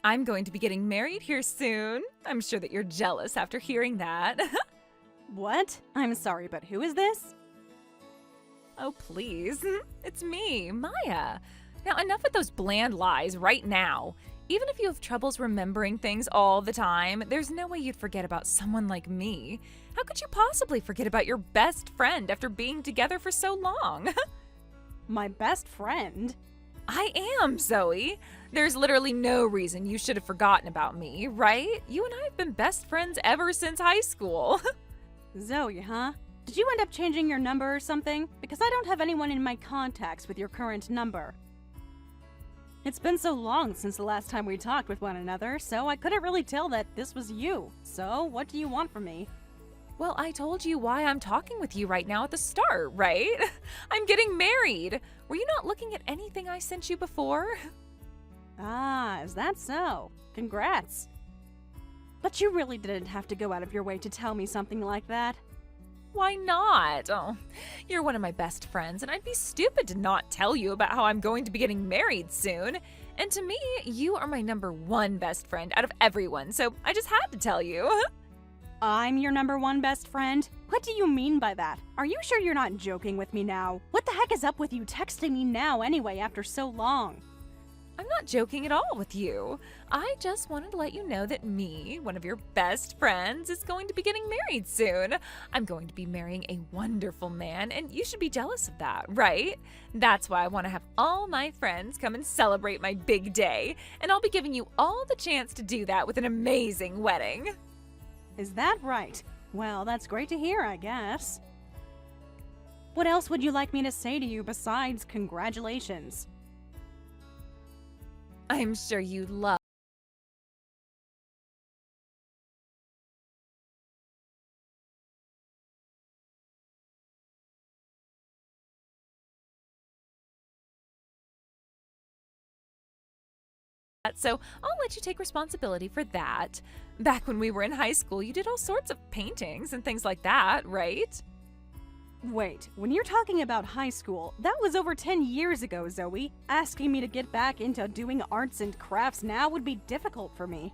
I'm going to be getting married here soon. I'm sure that you're jealous after hearing that. What? I'm sorry, but who is this? Oh, please. It's me, Maya. Now, enough with those bland lies right now. Even if you have troubles remembering things all the time, there's no way you'd forget about someone like me. How could you possibly forget about your best friend after being together for so long? My best friend? I am, Zoe. There's literally no reason you should have forgotten about me, right? You and I have been best friends ever since high school. Zoe, huh? Did you end up changing your number or something? Because I don't have anyone in my contacts with your current number. It's been so long since the last time we talked with one another, so I couldn't really tell that this was you. So, what do you want from me? Well, I told you why I'm talking with you right now at the start, right? I'm getting married. Were you not looking at anything I sent you before? Ah, is that so? Congrats. But you really didn't have to go out of your way to tell me something like that. Why not? Oh, you're one of my best friends, and I'd be stupid to not tell you about how I'm going to be getting married soon. And to me, you are my number one best friend out of everyone, so I just had to tell you. I'm your number one best friend? What do you mean by that? Are you sure you're not joking with me now? What the heck is up with you texting me now anyway after so long? I'm not joking at all with you. I just wanted to let you know that me, one of your best friends, is going to be getting married soon. I'm going to be marrying a wonderful man, and you should be jealous of that, right? That's why I want to have all my friends come and celebrate my big day, and I'll be giving you all the chance to do that with an amazing wedding. Is that right? Well, that's great to hear, I guess. What else would you like me to say to you besides congratulations? I'm sure you love. So I'll let you take responsibility for that. Back when we were in high school, you did all sorts of paintings and things like that, right? Wait, when you're talking about high school, that was over 10 years ago, Zoe. Asking me to get back into doing arts and crafts now would be difficult for me.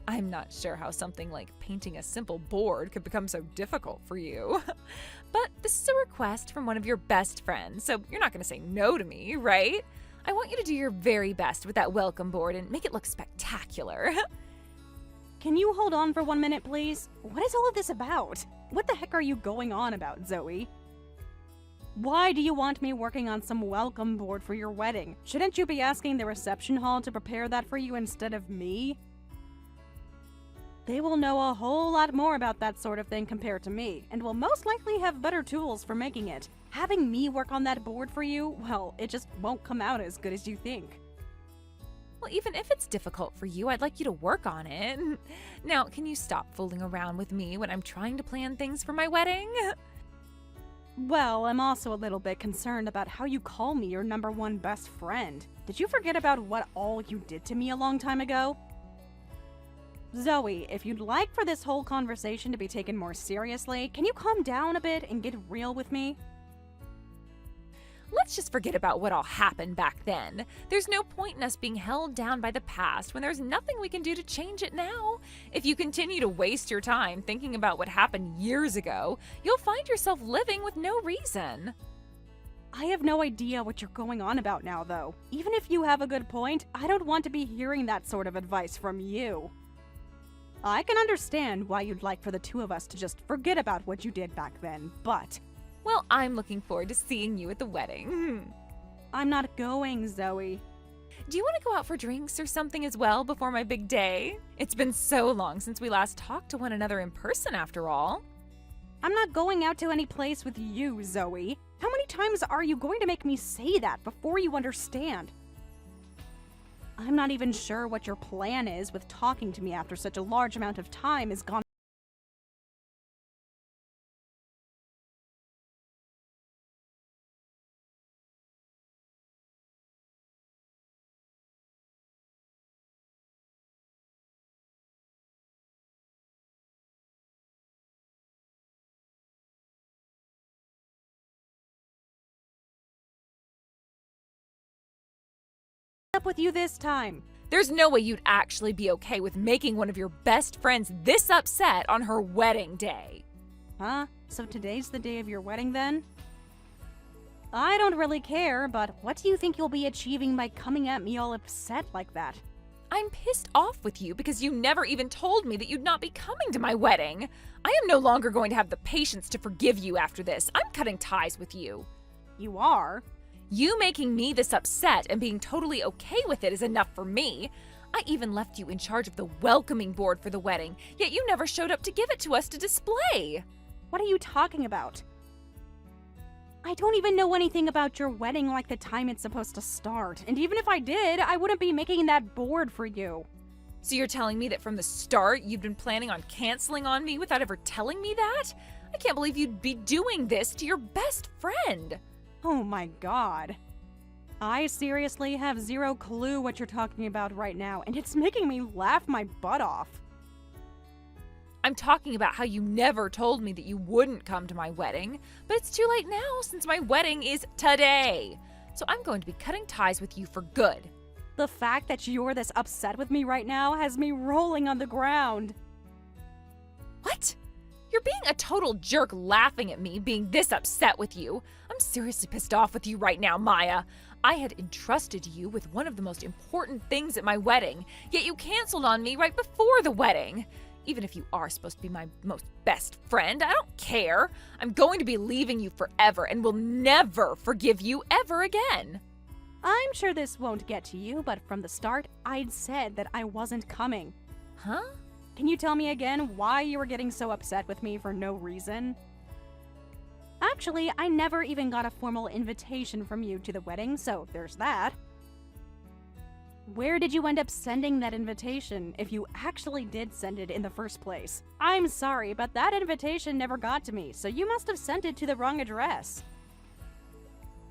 I'm not sure how something like painting a simple board could become so difficult for you. But this is a request from one of your best friends, so you're not going to say no to me, right? I want you to do your very best with that welcome board and make it look spectacular. Can you hold on for 1 minute, please? What is all of this about? What the heck are you going on about, Zoe? Why do you want me working on some welcome board for your wedding? Shouldn't you be asking the reception hall to prepare that for you instead of me? They will know a whole lot more about that sort of thing compared to me, and will most likely have better tools for making it. Having me work on that board for you, well, it just won't come out as good as you think. Well, even if it's difficult for you, I'd like you to work on it. Now, can you stop fooling around with me when I'm trying to plan things for my wedding? Well, I'm also a little bit concerned about how you call me your number one best friend. Did you forget about what all you did to me a long time ago? Zoe, if you'd like for this whole conversation to be taken more seriously, can you calm down a bit and get real with me? Let's just forget about what all happened back then. There's no point in us being held down by the past when there's nothing we can do to change it now. If you continue to waste your time thinking about what happened years ago, you'll find yourself living with no reason. I have no idea what you're going on about now, though. Even if you have a good point, I don't want to be hearing that sort of advice from you. I can understand why you'd like for the two of us to just forget about what you did back then, but... Well, I'm looking forward to seeing you at the wedding. I'm not going, Zoe. Do you want to go out for drinks or something as well before my big day? It's been so long since we last talked to one another in person, after all. I'm not going out to any place with you, Zoe. How many times are you going to make me say that before you understand? I'm not even sure what your plan is with talking to me after such a large amount of time has gone. Up with you this time? There's no way you'd actually be okay with making one of your best friends this upset on her wedding day. Huh? So today's the day of your wedding then? I don't really care, but what do you think you'll be achieving by coming at me all upset like that? I'm pissed off with you because you never even told me that you'd not be coming to my wedding. I am no longer going to have the patience to forgive you after this. I'm cutting ties with you. You are? You making me this upset and being totally okay with it is enough for me. I even left you in charge of the welcoming board for the wedding, yet you never showed up to give it to us to display. What are you talking about? I don't even know anything about your wedding like the time it's supposed to start, and even if I did, I wouldn't be making that board for you. So you're telling me that from the start you've been planning on canceling on me without ever telling me that? I can't believe you'd be doing this to your best friend. Oh my god. I seriously have zero clue what you're talking about right now, and it's making me laugh my butt off. I'm talking about how you never told me that you wouldn't come to my wedding, but it's too late now since my wedding is today. So I'm going to be cutting ties with you for good. The fact that you're this upset with me right now has me rolling on the ground. What? You're being a total jerk laughing at me being this upset with you. I'm seriously pissed off with you right now, Maya. I had entrusted you with one of the most important things at my wedding, yet you canceled on me right before the wedding. Even if you are supposed to be my most best friend, I don't care. I'm going to be leaving you forever and will never forgive you ever again. I'm sure this won't get to you, but from the start, I'd said that I wasn't coming. Huh? Can you tell me again why you were getting so upset with me for no reason? Actually, I never even got a formal invitation from you to the wedding, so there's that. Where did you end up sending that invitation, if you actually did send it in the first place? I'm sorry, but that invitation never got to me, so you must have sent it to the wrong address.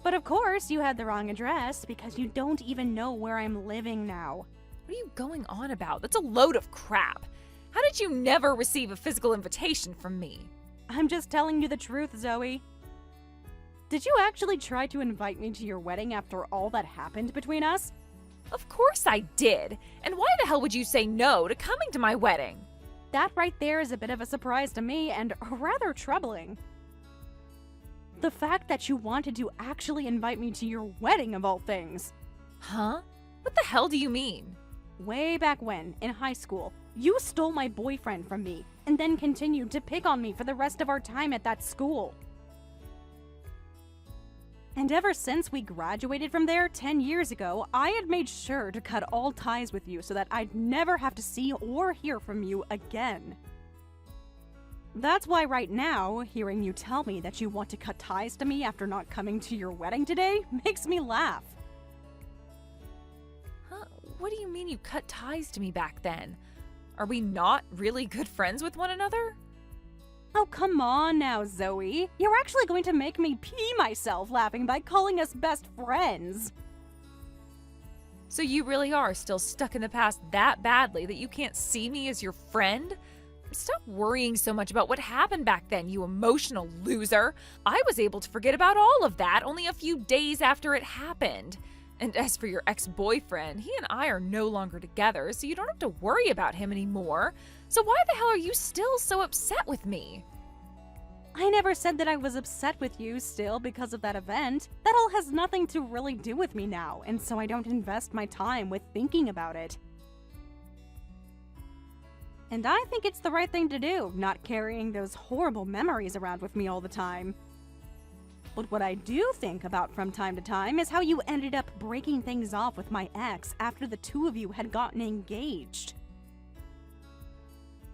But of course, you had the wrong address, because you don't even know where I'm living now. What are you going on about? That's a load of crap. How did you never receive a physical invitation from me? I'm just telling you the truth, Zoe. Did you actually try to invite me to your wedding after all that happened between us? Of course I did. And why the hell would you say no to coming to my wedding? That right there is a bit of a surprise to me and rather troubling. The fact that you wanted to actually invite me to your wedding of all things. Huh? What the hell do you mean? Way back when, in high school, you stole my boyfriend from me and then continued to pick on me for the rest of our time at that school. And ever since we graduated from there 10 years ago, I had made sure to cut all ties with you so that I'd never have to see or hear from you again. That's why right now, hearing you tell me that you want to cut ties to me after not coming to your wedding today makes me laugh. Huh? What do you mean you cut ties to me back then? Are we not really good friends with one another? Oh, come on now, Zoe. You're actually going to make me pee myself laughing by calling us best friends. So you really are still stuck in the past that badly that you can't see me as your friend? Stop worrying so much about what happened back then, you emotional loser. I was able to forget about all of that only a few days after it happened. And as for your ex-boyfriend, he and I are no longer together, so you don't have to worry about him anymore. So why the hell are you still so upset with me? I never said that I was upset with you still because of that event. That all has nothing to really do with me now, and so I don't invest my time with thinking about it. And I think it's the right thing to do, not carrying those horrible memories around with me all the time. But what I do think about from time to time is how you ended up breaking things off with my ex after the two of you had gotten engaged.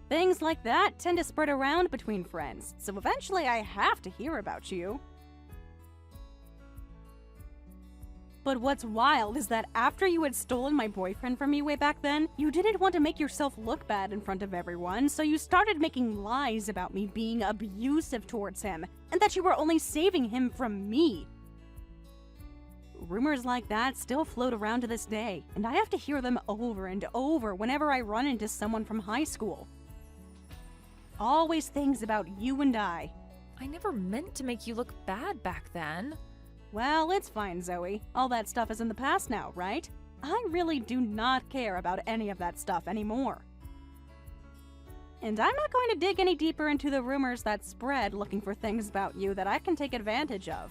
Things like that tend to spread around between friends, so eventually I have to hear about you. But what's wild is that after you had stolen my boyfriend from me way back then, you didn't want to make yourself look bad in front of everyone, so you started making lies about me being abusive towards him, and that you were only saving him from me. Rumors like that still float around to this day, and I have to hear them over and over whenever I run into someone from high school. Always things about you and I. I never meant to make you look bad back then. Well, it's fine, Zoe. All that stuff is in the past now, right? I really do not care about any of that stuff anymore. And I'm not going to dig any deeper into the rumors that spread looking for things about you that I can take advantage of.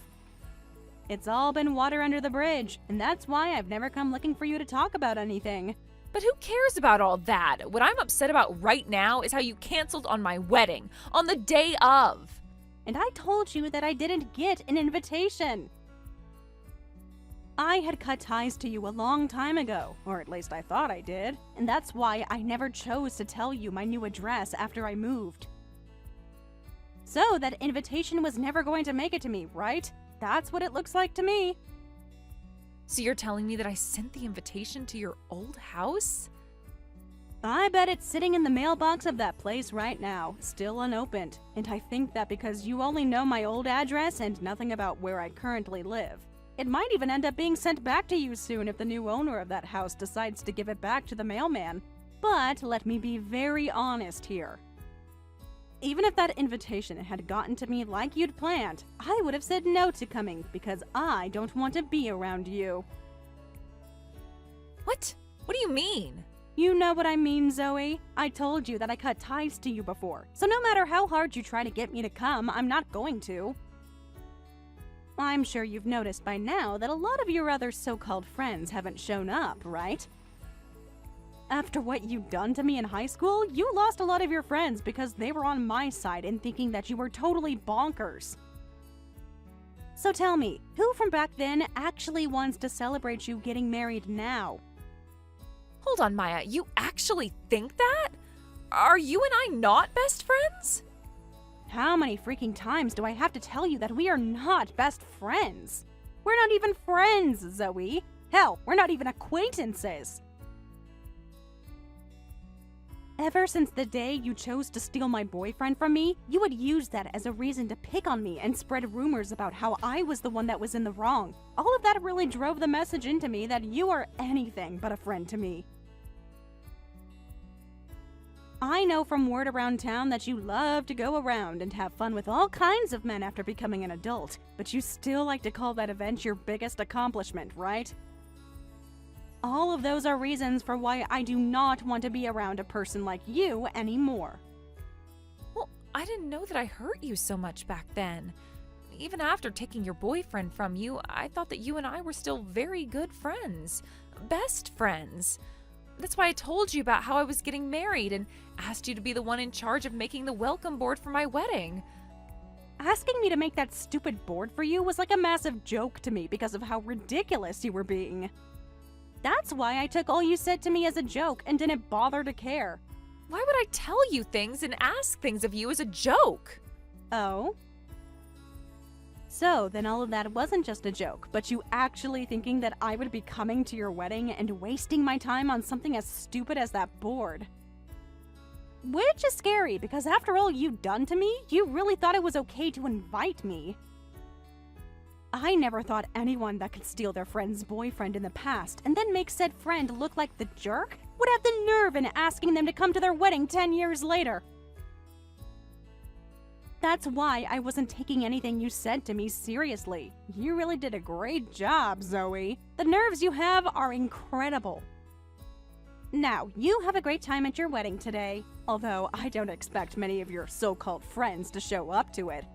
It's all been water under the bridge, and that's why I've never come looking for you to talk about anything. But who cares about all that? What I'm upset about right now is how you canceled on my wedding, on the day of. And I told you that I didn't get an invitation. I had cut ties to you a long time ago, or at least I thought I did, and that's why I never chose to tell you my new address after I moved. So that invitation was never going to make it to me, right? That's what it looks like to me. So you're telling me that I sent the invitation to your old house? I bet it's sitting in the mailbox of that place right now, still unopened, and I think that because you only know my old address and nothing about where I currently live, it might even end up being sent back to you soon if the new owner of that house decides to give it back to the mailman. But let me be very honest here. Even if that invitation had gotten to me like you'd planned, I would have said no to coming because I don't want to be around you. What? What do you mean? You know what I mean, Zoe. I told you that I cut ties to you before, so no matter how hard you try to get me to come, I'm not going to. I'm sure you've noticed by now that a lot of your other so-called friends haven't shown up, right? After what you'd done to me in high school, you lost a lot of your friends because they were on my side in thinking that you were totally bonkers. So tell me, who from back then actually wants to celebrate you getting married now? Hold on, Maya, you actually think that? Are you and I not best friends? How many freaking times do I have to tell you that we are not best friends? We're not even friends, Zoe. Hell, we're not even acquaintances. Ever since the day you chose to steal my boyfriend from me, you would use that as a reason to pick on me and spread rumors about how I was the one that was in the wrong. All of that really drove the message into me that you are anything but a friend to me. I know from word around town that you love to go around and have fun with all kinds of men after becoming an adult, but you still like to call that event your biggest accomplishment, right? All of those are reasons for why I do not want to be around a person like you anymore. Well, I didn't know that I hurt you so much back then. Even after taking your boyfriend from you, I thought that you and I were still very good friends. Best friends. That's why I told you about how I was getting married and asked you to be the one in charge of making the welcome board for my wedding. Asking me to make that stupid board for you was like a massive joke to me because of how ridiculous you were being. That's why I took all you said to me as a joke and didn't bother to care. Why would I tell you things and ask things of you as a joke? Oh? So, then all of that wasn't just a joke, but you actually thinking that I would be coming to your wedding and wasting my time on something as stupid as that board. Which is scary, because after all you'd done to me, you really thought it was okay to invite me. I never thought anyone that could steal their friend's boyfriend in the past and then make said friend look like the jerk would have the nerve in asking them to come to their wedding 10 years later. That's why I wasn't taking anything you said to me seriously. You really did a great job, Zoe. The nerves you have are incredible. Now, you have a great time at your wedding today, although I don't expect many of your so-called friends to show up to it.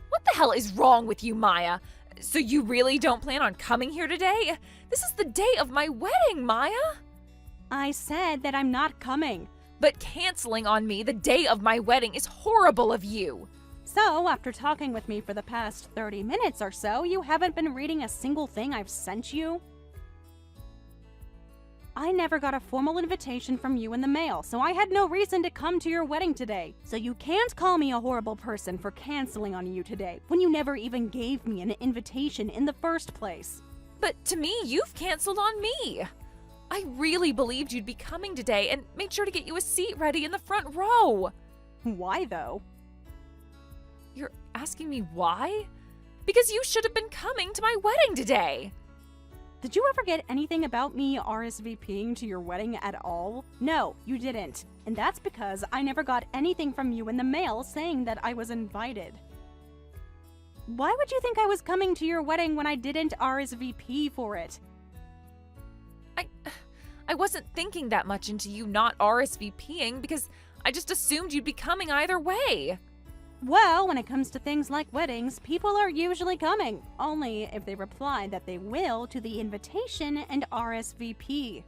What the hell is wrong with you, Maya? So you really don't plan on coming here today? This is the day of my wedding, Maya! I said that I'm not coming. But canceling on me the day of my wedding is horrible of you. So, after talking with me for the past 30 minutes or so, you haven't been reading a single thing I've sent you? I never got a formal invitation from you in the mail, so I had no reason to come to your wedding today. So you can't call me a horrible person for canceling on you today, when you never even gave me an invitation in the first place. But to me, you've canceled on me. I really believed you'd be coming today and made sure to get you a seat ready in the front row. Why, though? You're asking me why? Because you should have been coming to my wedding today. Did you ever get anything about me RSVPing to your wedding at all? No, you didn't. And that's because I never got anything from you in the mail saying that I was invited. Why would you think I was coming to your wedding when I didn't RSVP for it? I wasn't thinking that much into you not RSVPing because I just assumed you'd be coming either way. Well, when it comes to things like weddings, people are usually coming, only if they reply that they will to the invitation and RSVP.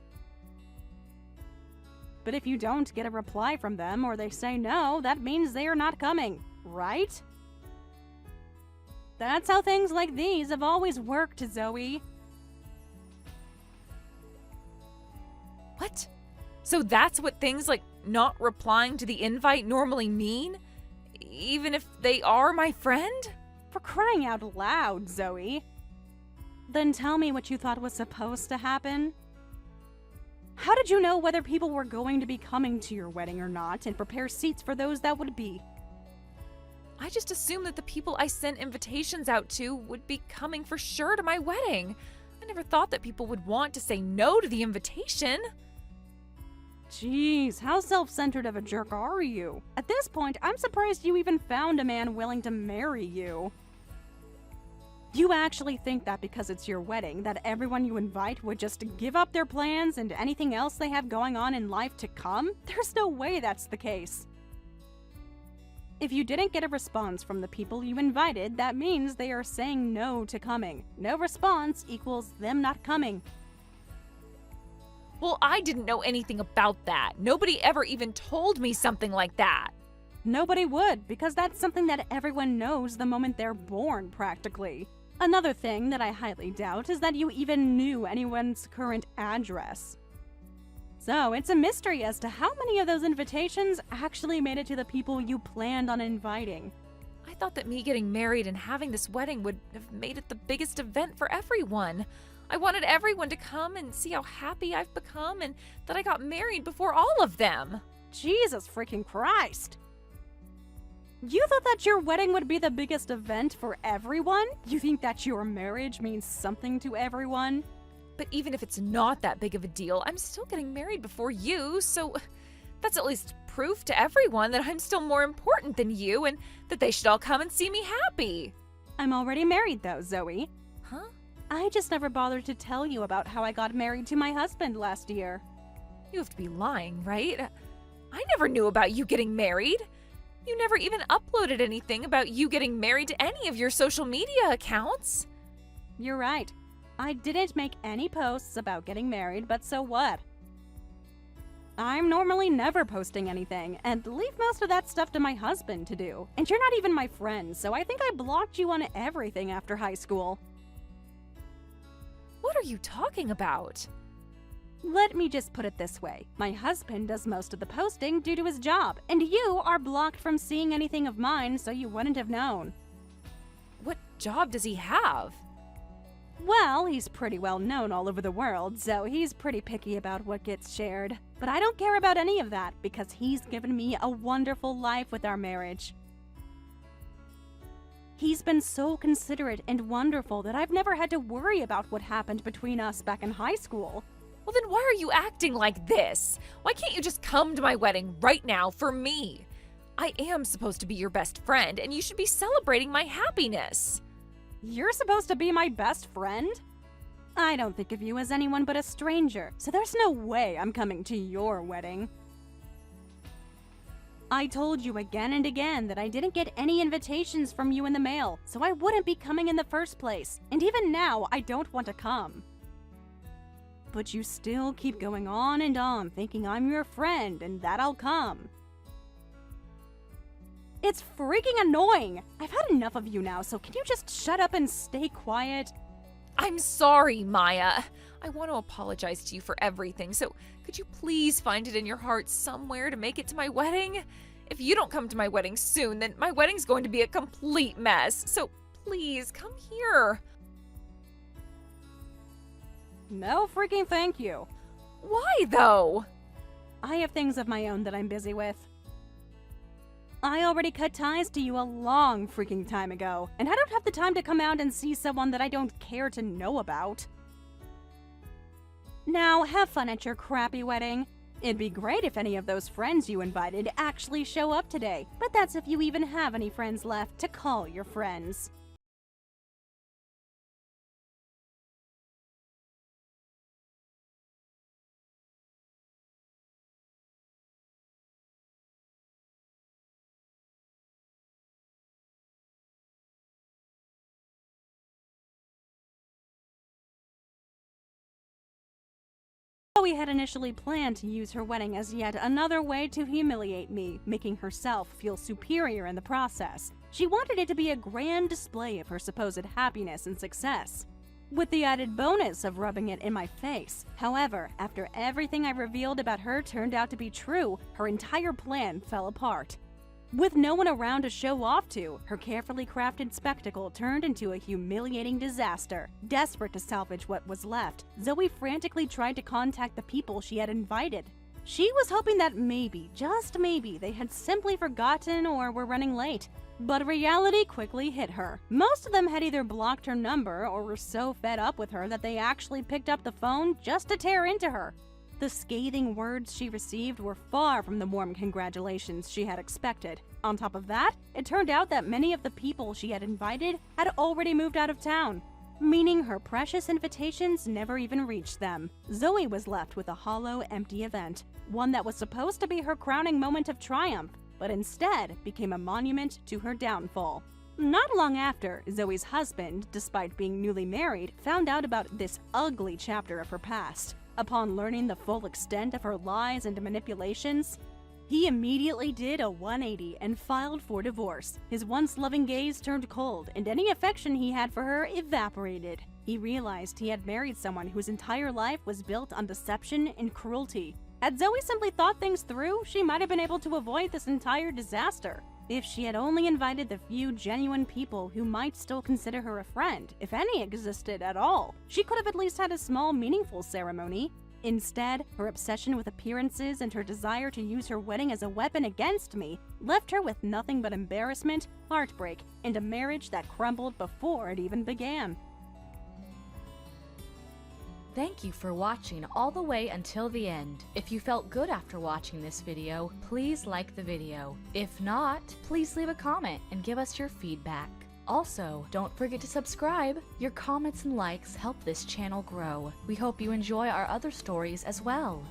But if you don't get a reply from them or they say no, that means they are not coming, right? That's how things like these have always worked, Zoe. What? So that's what things like not replying to the invite normally mean? Even if they are my friend? For crying out loud, Zoe. Then tell me what you thought was supposed to happen. How did you know whether people were going to be coming to your wedding or not and prepare seats for those that would be? I just assumed that the people I sent invitations out to would be coming for sure to my wedding. I never thought that people would want to say no to the invitation. Jeez, how self-centered of a jerk are you? At this point, I'm surprised you even found a man willing to marry you. You actually think that because it's your wedding, that everyone you invite would just give up their plans and anything else they have going on in life to come? There's no way that's the case. If you didn't get a response from the people you invited, that means they are saying no to coming. No response equals them not coming. Well, I didn't know anything about that. Nobody ever even told me something like that. Nobody would, because that's something that everyone knows the moment they're born, practically. Another thing that I highly doubt is that you even knew anyone's current address. So it's a mystery as to how many of those invitations actually made it to the people you planned on inviting. I thought that me getting married and having this wedding would have made it the biggest event for everyone. I wanted everyone to come and see how happy I've become and that I got married before all of them. Jesus freaking Christ! You thought that your wedding would be the biggest event for everyone? You think that your marriage means something to everyone? But even if it's not that big of a deal, I'm still getting married before you, so that's at least proof to everyone that I'm still more important than you and that they should all come and see me happy. I'm already married though, Zoe. Huh? I just never bothered to tell you about how I got married to my husband last year. You have to be lying, right? I never knew about you getting married. You never even uploaded anything about you getting married to any of your social media accounts. You're right. I didn't make any posts about getting married, but so what? I'm normally never posting anything, and leave most of that stuff to my husband to do. And you're not even my friend, so I think I blocked you on everything after high school. What are you talking about? Let me just put it this way. My husband does most of the posting due to his job, and you are blocked from seeing anything of mine, so you wouldn't have known. What job does he have? Well, he's pretty well known all over the world, so he's pretty picky about what gets shared. But I don't care about any of that, because he's given me a wonderful life with our marriage. He's been so considerate and wonderful that I've never had to worry about what happened between us back in high school. Well, then why are you acting like this? Why can't you just come to my wedding right now for me? I am supposed to be your best friend, and you should be celebrating my happiness. You're supposed to be my best friend? I don't think of you as anyone but a stranger, so there's no way I'm coming to your wedding. I told you again and again that I didn't get any invitations from you in the mail, so I wouldn't be coming in the first place, and even now I don't want to come. But you still keep going on and on, thinking I'm your friend and that I'll come. It's freaking annoying! I've had enough of you now, so can you just shut up and stay quiet? I'm sorry, Maya. I want to apologize to you for everything, so could you please find it in your heart somewhere to make it to my wedding? If you don't come to my wedding soon, then my wedding's going to be a complete mess, so please come here. No freaking thank you. Why, though? I have things of my own that I'm busy with. I already cut ties to you a long freaking time ago, and I don't have the time to come out and see someone that I don't care to know about. Now, have fun at your crappy wedding. It'd be great if any of those friends you invited actually show up today, but that's if you even have any friends left to call your friends. Zoe had initially planned to use her wedding as yet another way to humiliate me, making herself feel superior in the process. She wanted it to be a grand display of her supposed happiness and success, with the added bonus of rubbing it in my face. However, after everything I revealed about her turned out to be true, her entire plan fell apart. With no one around to show off to, her carefully crafted spectacle turned into a humiliating disaster. Desperate to salvage what was left, Zoe frantically tried to contact the people she had invited. She was hoping that maybe, just maybe, they had simply forgotten or were running late. But reality quickly hit her. Most of them had either blocked her number or were so fed up with her that they actually picked up the phone just to tear into her. The scathing words she received were far from the warm congratulations she had expected. On top of that, it turned out that many of the people she had invited had already moved out of town, meaning her precious invitations never even reached them. Zoe was left with a hollow, empty event, one that was supposed to be her crowning moment of triumph, but instead became a monument to her downfall. Not long after, Zoe's husband, despite being newly married, found out about this ugly chapter of her past. Upon learning the full extent of her lies and manipulations, he immediately did a 180 and filed for divorce. His once loving gaze turned cold, and any affection he had for her evaporated. He realized he had married someone whose entire life was built on deception and cruelty. Had Zoe simply thought things through, she might have been able to avoid this entire disaster. If she had only invited the few genuine people who might still consider her a friend, if any existed at all, she could have at least had a small, meaningful ceremony. Instead, her obsession with appearances and her desire to use her wedding as a weapon against me left her with nothing but embarrassment, heartbreak, and a marriage that crumbled before it even began. Thank you for watching all the way until the end. If you felt good after watching this video, please like the video. If not, please leave a comment and give us your feedback. Also, don't forget to subscribe. Your comments and likes help this channel grow. We hope you enjoy our other stories as well.